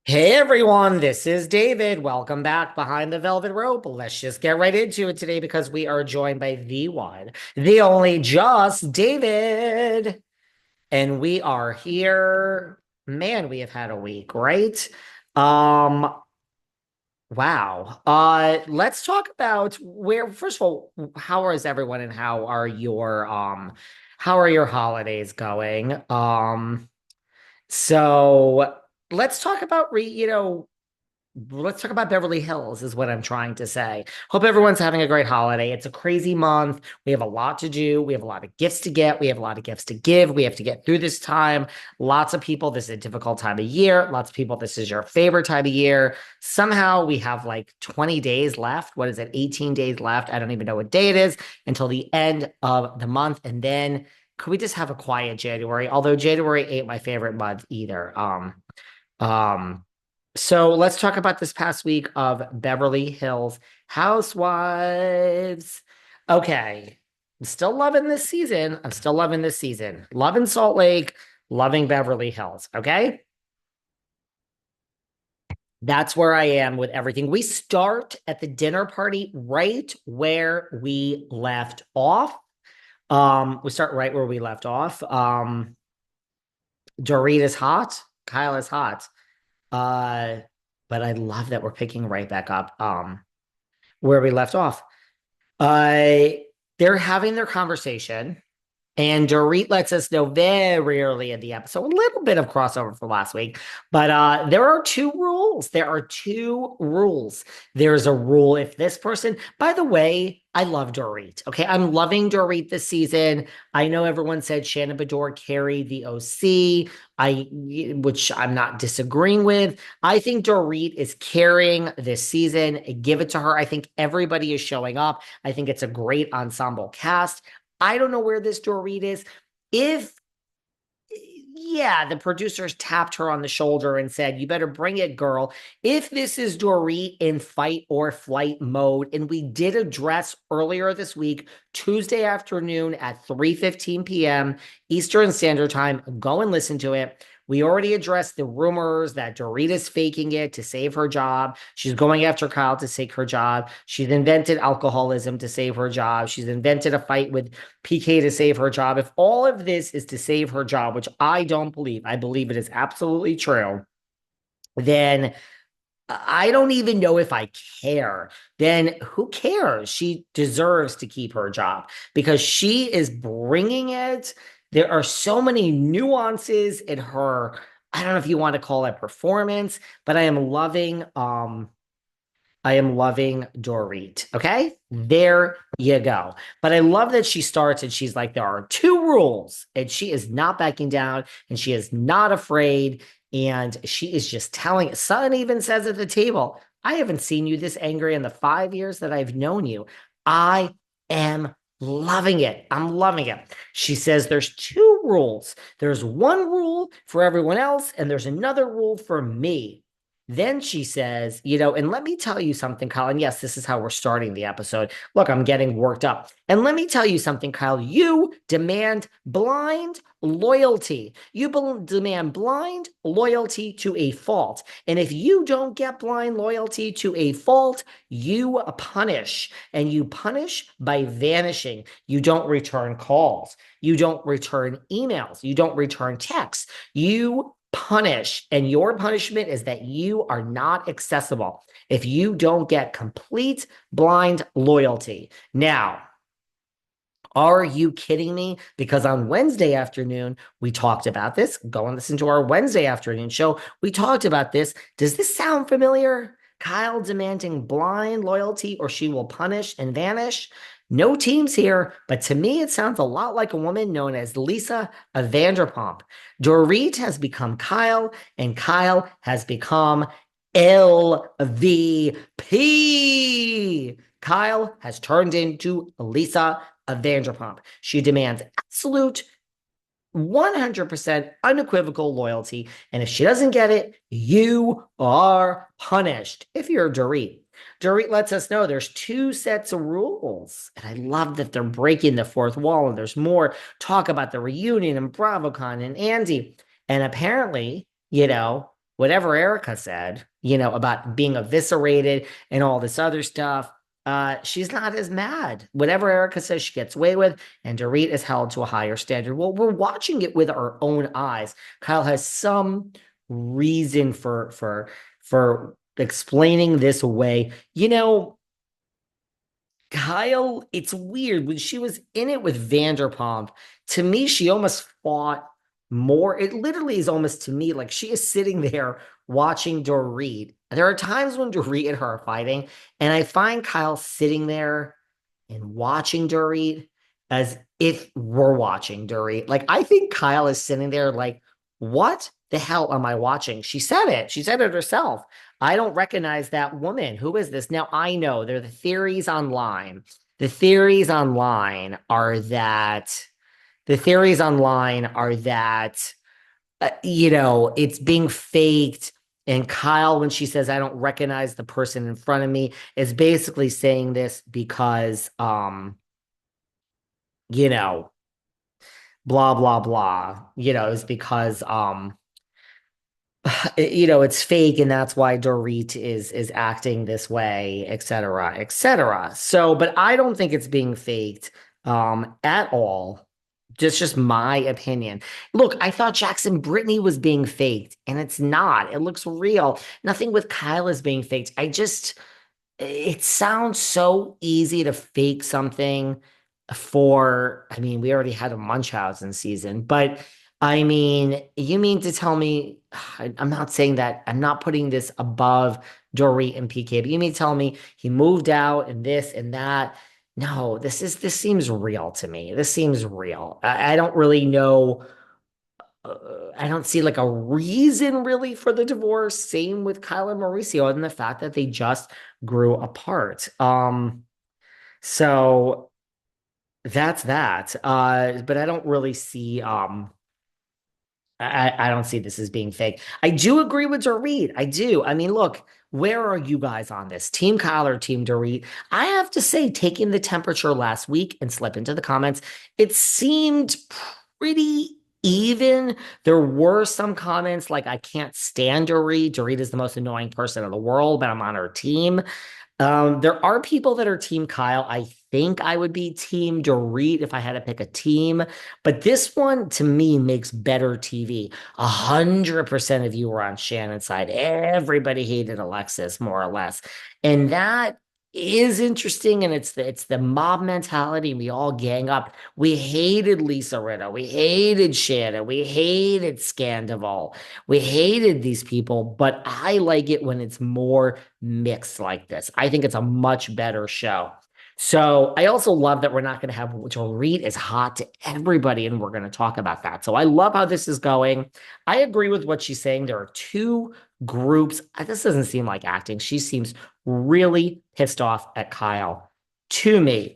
Hey everyone, this is David. Welcome back behind the velvet rope. Let's just get right into it today because we are joined by the one, the only, just David. And we are here. Man, we have had a week, right? Um, wow. Let's talk about where, first of all, how is everyone and how are your holidays going? So let's talk about let's talk about Beverly Hills, is what I'm trying to say. Hope everyone's having a great holiday. It's a crazy month. We have a lot to do. We have a lot of gifts to get. We have a lot of gifts to give. We have to get through this time. Lots of people, this is a difficult time of year. Lots of people, this is your favorite time of year. Somehow we have like 20 days left. What is it? 18 days left. I don't even know what day it is until the end of the month. And then could we just have a quiet January? Although January ain't my favorite month either. Um, so let's talk about this past week of Beverly Hills Housewives. Okay. I'm still loving this season. I'm still loving this season. Loving Salt Lake, loving Beverly Hills. Okay. That's where I am with everything. We start at the dinner party right where we left off. We start right where we left off. Dorit is hot. Kyle is hot. Uh, but I love that we're picking right back up where we left off. Uh, they're having their conversation, and Dorit lets us know very early in the episode, a little bit of crossover from last week, but there are two rules. There are two rules. There's a rule if this person, by the way, I love Dorit. Okay. I'm loving Dorit this season. I know everyone said Shannon Bedore carried the OC, which I'm not disagreeing with. I think Dorit is carrying this season. Give it to her. I think everybody is showing up. I think it's a great ensemble cast. I don't know where this Dorit is. If, yeah, the producers tapped her on the shoulder and said, "You better bring it, girl." If this is Dorit in fight or flight mode, and we did address earlier this week, Tuesday afternoon at 3:15 p.m. Eastern Standard Time, go and listen to it. We already addressed the rumors that Dorit is faking it to save her job. She's going after Kyle to save her job. She's invented alcoholism to save her job. She's invented a fight with PK to save her job. If all of this is to save her job, which I don't believe, I believe it is absolutely true, then I don't even know if I care. Then who cares? She deserves to keep her job because she is bringing it. There are so many nuances in her. I don't know if you want to call it performance, but I am loving Dorit. Okay. There you go. But I love that she starts and she's like, there are two rules, and she is not backing down and she is not afraid. And she is just telling. Sutton even says at the table, "I haven't seen you this angry in the 5 years that I've known you." I am loving it. I'm loving it. She says there's two rules. There's one rule for everyone else, and there's another rule for me. Then she says, and let me tell you something, Kyle. And yes, this is how we're starting the episode. Look, I'm getting worked up. And let me tell you something, Kyle. You demand blind loyalty. You demand blind loyalty to a fault. And if you don't get blind loyalty to a fault, you punish. And you punish by vanishing. You don't return calls. You don't return emails. You don't return texts. You punish, and your punishment is that you are not accessible if you don't get complete blind loyalty. Now, are you kidding me? Because on Wednesday afternoon, we talked about this. Go and listen to our Wednesday afternoon show. We talked about this. Does this sound familiar? Kyle demanding blind loyalty or she will punish and vanish. No teams here, but to me, it sounds a lot like a woman known as Lisa of Vanderpump. Dorit has become Kyle, and Kyle has become LVP. Kyle has turned into Lisa of Vanderpump. She demands absolute 100% unequivocal loyalty. And if she doesn't get it, you are punished. If you're Dorit. Dorit lets us know there's two sets of rules. And I love that they're breaking the fourth wall. And there's more talk about the reunion and BravoCon and Andy. And apparently, whatever Erika said, about being eviscerated and all this other stuff, she's not as mad. Whatever Erika says, she gets away with, and Dorit is held to a higher standard. Well, we're watching it with our own eyes. Kyle has some reason for explaining this away. Kyle, it's weird. When she was in it with Vanderpump, to me, she almost fought more. It literally is almost to me like she is sitting there watching Dorit. There are times when Dorit and her are fighting, and I find Kyle sitting there and watching Dorit as if we're watching Dorit. Like, I think Kyle is sitting there like, what the hell am I watching? She said it. She said it herself. I don't recognize that woman. Who is this? Now, I know there are the theories online. The theories online are that the theories online are that it's being faked. And Kyle, when she says, I don't recognize the person in front of me, is basically saying this because you know, blah blah blah. Is because it's fake, and that's why Dorit is acting this way, et cetera, et cetera. So, but I don't think it's being faked at all. Just my opinion. Look, I thought Jackson Brittany was being faked, and it's not. It looks real. Nothing with Kyle is being faked. It sounds so easy to fake something I mean, we already had a Munchausen season, but I mean, you mean to tell me, I'm not saying that, I'm not putting this above Dory and PK, but you mean to tell me he moved out and this and that? No, this seems real to me. This seems real. I don't really know. I don't see like a reason really for the divorce. Same with Kyle and Mauricio, and the fact that they just grew apart. So that's that. But I don't really see I don't see this as being fake. I do agree with Dorit. I do. I mean, look, where are you guys on this? Team Kyle or Team Dorit? I have to say, taking the temperature last week and slip into the comments, it seemed pretty even. There were some comments like, I can't stand Dorit. Dorit is the most annoying person in the world, but I'm on her team. There are people that are Team Kyle. I think I would be Team Dorit if I had to pick a team, but this one to me makes better TV. 100% of you were on Shannon's side. Everybody hated Alexis more or less, and that is interesting. And it's the mob mentality. We all gang up. We hated Lisa Rinna. We hated Shannon. We hated Scandival. We hated these people, but I like it when it's more mixed like this. I think it's a much better show. So I also love that we're not going to have Dorit is hot to everybody, and we're going to talk about that. So I love how this is going. I agree with what she's saying. There are two groups. This doesn't seem like acting. She seems really pissed off at Kyle to me.